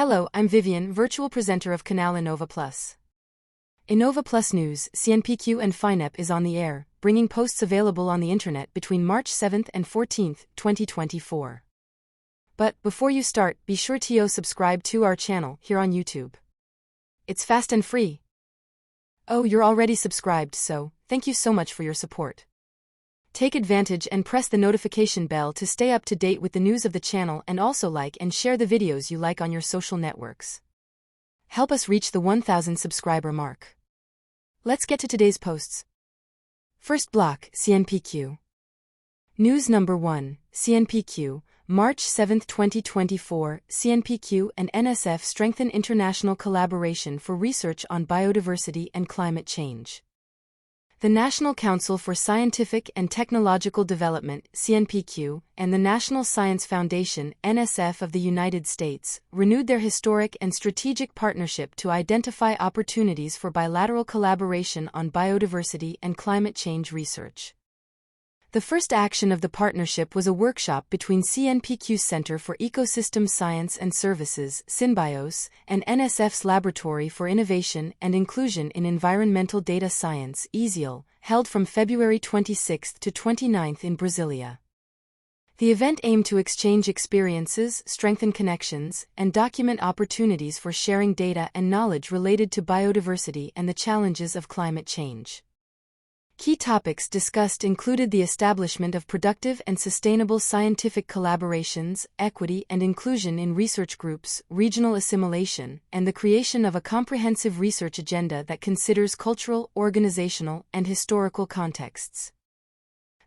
Hello, I'm Vivian, virtual presenter of Canal Innova Plus. Innova Plus News, CNPq and Finep is on the air, bringing posts available on the internet between March 7th and 14th, 2024. But, before you start, be sure to subscribe to our channel here on YouTube. It's fast and free. Oh, you're already subscribed, so, thank you so much for your support. Take advantage and press the notification bell to stay up to date with the news of the channel, and also like and share the videos you like on your social networks. Help us reach the 1,000 subscriber mark. Let's get to today's posts. First block, CNPq. News number 1, CNPq, March 7, 2024, CNPq and NSF strengthen international collaboration for research on biodiversity and climate change. The National Council for Scientific and Technological Development, CNPq, and the National Science Foundation, NSF of the United States, renewed their historic and strategic partnership to identify opportunities for bilateral collaboration on biodiversity and climate change research. The first action of the partnership was a workshop between CNPq's Center for Ecosystem Science and Services, SynBios, and NSF's Laboratory for Innovation and Inclusion in Environmental Data Science, ESIL, held from February 26 to 29 in Brasilia. The event aimed to exchange experiences, strengthen connections, and document opportunities for sharing data and knowledge related to biodiversity and the challenges of climate change. Key topics discussed included the establishment of productive and sustainable scientific collaborations, equity and inclusion in research groups, regional assimilation, and the creation of a comprehensive research agenda that considers cultural, organizational, and historical contexts.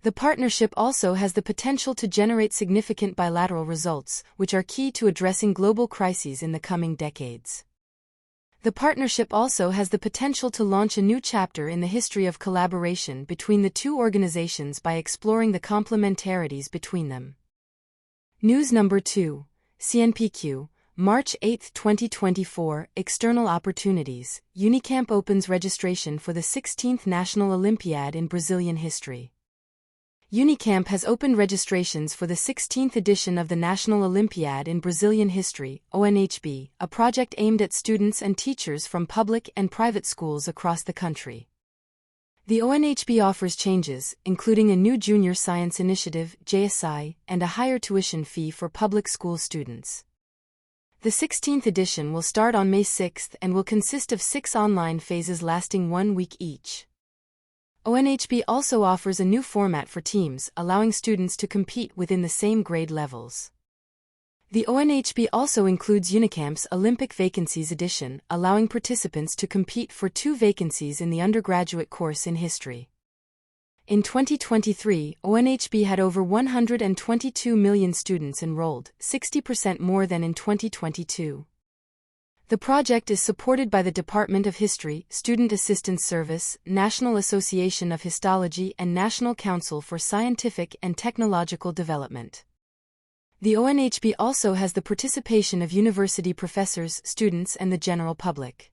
The partnership also has the potential to generate significant bilateral results, which are key to addressing global crises in the coming decades. The partnership also has the potential to launch a new chapter in the history of collaboration between the two organizations by exploring the complementarities between them. News number 2, CNPq, March 8, 2024, External Opportunities, Unicamp opens registration for the 16th National Olympiad in Brazilian history. Unicamp has opened registrations for the 16th edition of the National Olympiad in Brazilian History, ONHB, a project aimed at students and teachers from public and private schools across the country. The ONHB offers changes, including a new junior science initiative, JSI, and a higher tuition fee for public school students. The 16th edition will start on May 6 and will consist of 6 online phases lasting 1 week each. ONHB also offers a new format for teams, allowing students to compete within the same grade levels. The ONHB also includes Unicamp's Olympic Vacancies edition, allowing participants to compete for 2 vacancies in the undergraduate course in history. In 2023, ONHB had over 122 million students enrolled, 60% more than in 2022. The project is supported by the Department of History, Student Assistance Service, National Association of Histology and National Council for Scientific and Technological Development. The ONHB also has the participation of university professors, students and the general public.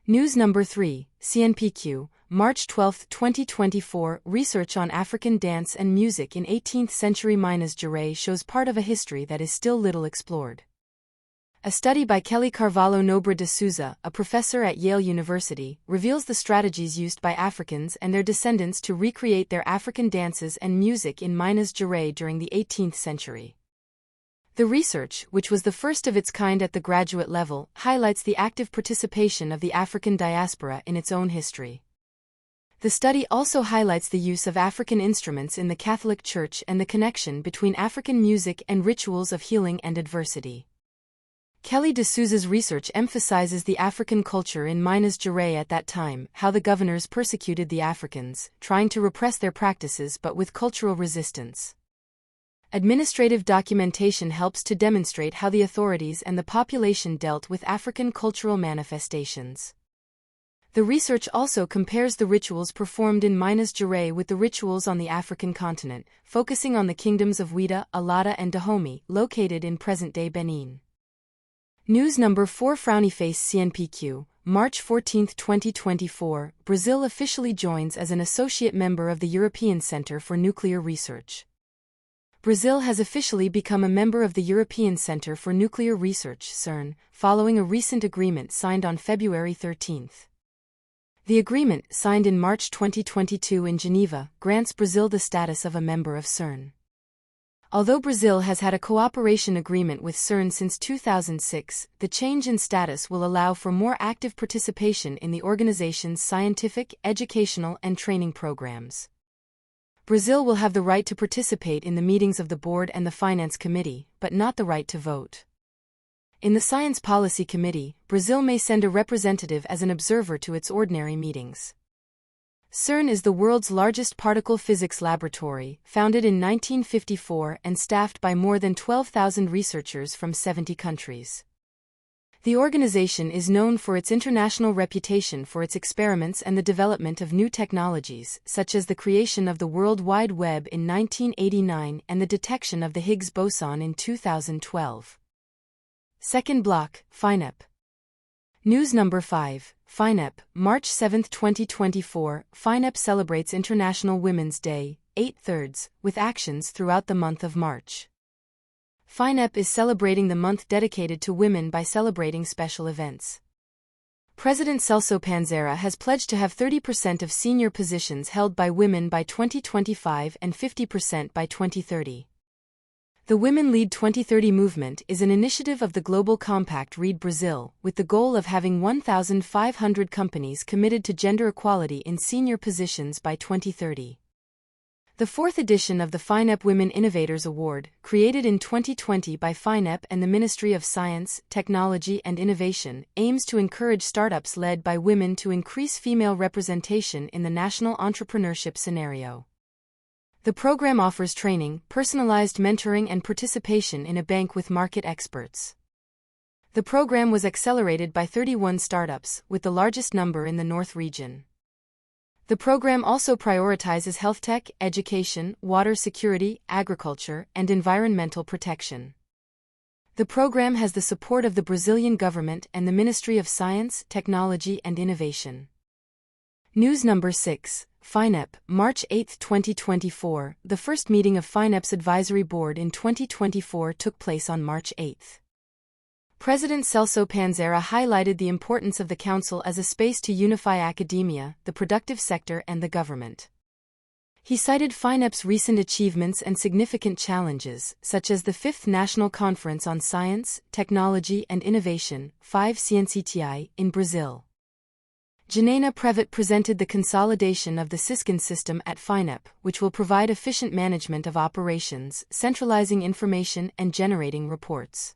News number 3, CNPq, March 12, 2024, Research on African Dance and Music in 18th Century Minas Gerais shows part of a history that is still little explored. A study by Kelly Carvalho Nobre de Souza, a professor at Yale University, reveals the strategies used by Africans and their descendants to recreate their African dances and music in Minas Gerais during the 18th century. The research, which was the first of its kind at the graduate level, highlights the active participation of the African diaspora in its own history. The study also highlights the use of African instruments in the Catholic Church and the connection between African music and rituals of healing and adversity. Kelly de Souza's research emphasizes the African culture in Minas Gerais at that time, how the governors persecuted the Africans, trying to repress their practices but with cultural resistance. Administrative documentation helps to demonstrate how the authorities and the population dealt with African cultural manifestations. The research also compares the rituals performed in Minas Gerais with the rituals on the African continent, focusing on the kingdoms of Ouida, Alada and Dahomey, located in present-day Benin. News number 4, Frowny Face CNPq, March 14, 2024, Brazil officially joins as an associate member of the European Centre for Nuclear Research. Brazil has officially become a member of the European Centre for Nuclear Research (CERN), following a recent agreement signed on February 13. The agreement, signed in March 2022 in Geneva, grants Brazil the status of a member of CERN. Although Brazil has had a cooperation agreement with CERN since 2006, the change in status will allow for more active participation in the organization's scientific, educational, and training programs. Brazil will have the right to participate in the meetings of the board and the Finance Committee, but not the right to vote. In the Science Policy Committee, Brazil may send a representative as an observer to its ordinary meetings. CERN is the world's largest particle physics laboratory, founded in 1954 and staffed by more than 12,000 researchers from 70 countries. The organization is known for its international reputation for its experiments and the development of new technologies, such as the creation of the World Wide Web in 1989 and the detection of the Higgs boson in 2012. Second block, Finep. News number 5, Finep, March 7, 2024. Finep celebrates International Women's Day, 8/3, with actions throughout the month of March. Finep is celebrating the month dedicated to women by celebrating special events. President Celso Panzera has pledged to have 30% of senior positions held by women by 2025 and 50% by 2030. The Women Lead 2030 movement is an initiative of the Global Compact Read Brazil, with the goal of having 1,500 companies committed to gender equality in senior positions by 2030. The fourth edition of the Finep Women Innovators Award, created in 2020 by Finep and the Ministry of Science, Technology and Innovation, aims to encourage startups led by women to increase female representation in the national entrepreneurship scenario. The program offers training, personalized mentoring and participation in a bank with market experts. The program was accelerated by 31 startups, with the largest number in the North region. The program also prioritizes health tech, education, water security, agriculture, and environmental protection. The program has the support of the Brazilian government and the Ministry of Science, Technology and Innovation. News number 6, Finep, March 8, 2024. The first meeting of Finep's advisory board in 2024 took place on March 8. President Celso Panzera highlighted the importance of the Council as a space to unify academia, the productive sector and the government. He cited Finep's recent achievements and significant challenges, such as the 5th National Conference on Science, Technology and Innovation, 5CNPq, in Brazil. Janaina Previtt presented the consolidation of the Siskin system at Finep, which will provide efficient management of operations, centralizing information and generating reports.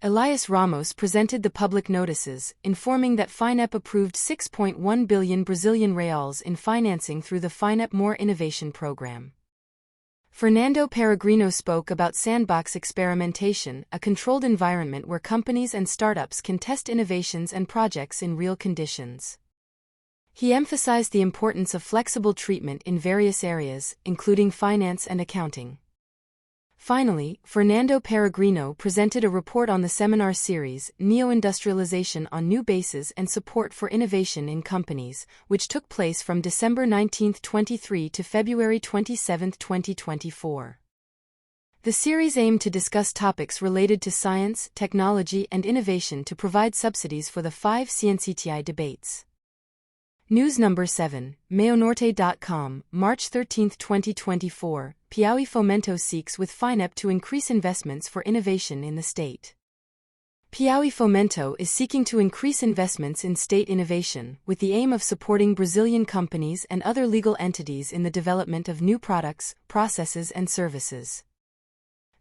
Elias Ramos presented the public notices, informing that Finep approved 6.1 billion Brazilian reals in financing through the Finep More Innovation Program. Fernando Peregrino spoke about sandbox experimentation, a controlled environment where companies and startups can test innovations and projects in real conditions. He emphasized the importance of flexible treatment in various areas, including finance and accounting. Finally, Fernando Peregrino presented a report on the seminar series, Neo-Industrialization on New Bases and Support for Innovation in Companies, which took place from December 19, 2023 to February 27, 2024. The series aimed to discuss topics related to science, technology and innovation to provide subsidies for the 5CNPq debates. News number 7, Meionorte.com, March 13, 2024. Piauí Fomento seeks with Finep to increase investments for innovation in the state. Piauí Fomento is seeking to increase investments in state innovation, with the aim of supporting Brazilian companies and other legal entities in the development of new products, processes and services.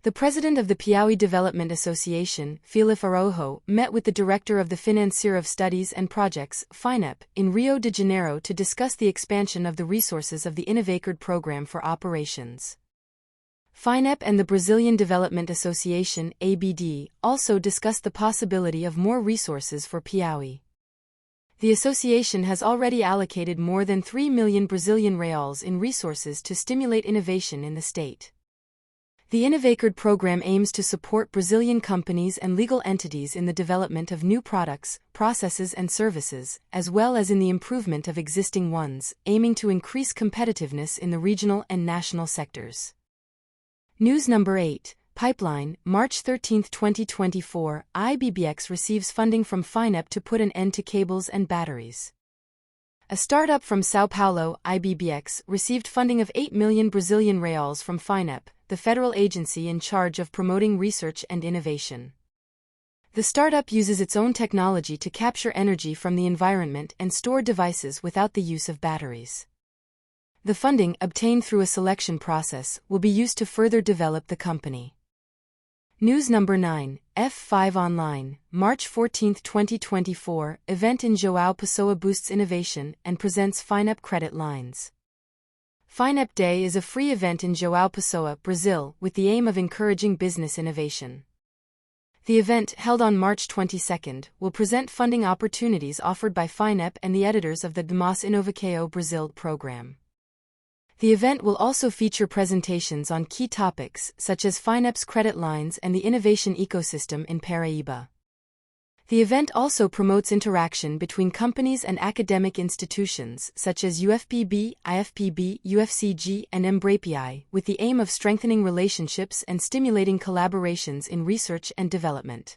The president of the Piauí Development Association, Finep Araujo, met with the director of the Financier of Studies and Projects, Finep, in Rio de Janeiro to discuss the expansion of the resources of the Innovacred program for operations. Finep and the Brazilian Development Association, ABD, also discussed the possibility of more resources for Piauí. The association has already allocated more than 3 million Brazilian reals in resources to stimulate innovation in the state. The Innovacred program aims to support Brazilian companies and legal entities in the development of new products, processes and services, as well as in the improvement of existing ones, aiming to increase competitiveness in the regional and national sectors. News number 8. Pipeline, March 13, 2024, IBBX receives funding from Finep to put an end to cables and batteries. A startup from São Paulo, IBBX, received funding of 8 million Brazilian reais from Finep, the federal agency in charge of promoting research and innovation. The startup uses its own technology to capture energy from the environment and store devices without the use of batteries. The funding, obtained through a selection process, will be used to further develop the company. News number 9. F5 Online, March 14, 2024, event in João Pessoa boosts innovation and presents Finep credit lines. Finep Day is a free event in João Pessoa, Brazil, with the aim of encouraging business innovation. The event, held on March 22, will present funding opportunities offered by Finep and the editors of the Demos Inovação Brasil program. The event will also feature presentations on key topics such as Finep's credit lines and the innovation ecosystem in Paraíba. The event also promotes interaction between companies and academic institutions such as UFPB, IFPB, UFCG, and Embrapi, with the aim of strengthening relationships and stimulating collaborations in research and development.